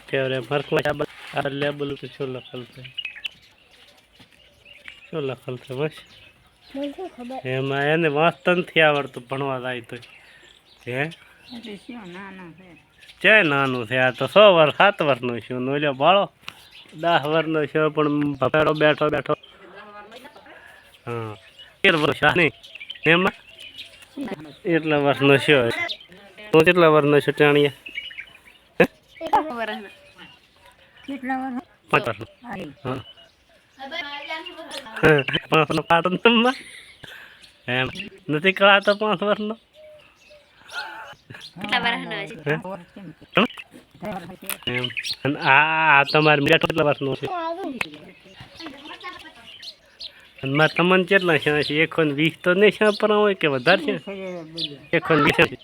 ફેવરે ફરકવા આ લેબલ તો શું લખેલ છે? શું લખેલ છે બસ? એમાં એને વાંચતા નથી આવડતું ભણવા જાય તો. હે ક્યાંય નાનું છે, આ તો 100 વર્ષ 7 વર્ષનો છે. ઓલો બાળો 10 વર્ષનો છે પણ ભપેડો બેઠો બેઠો. હા 13 વર્ષ નહીં એમાં એટલા વર્ષનો છે. તું કેટલા વર્ષનો છે ટાણિયા? 5 વર્ષનો. હા એમ નથી કળાતો 5 વર્ષનો. એમ અને આ તમારે બેઠો કેટલા વર્ષનો છે? અને મારે તમને કેટલા છે? 120 તો નહીં છે, પણ હોય કે વધારે છે? 120.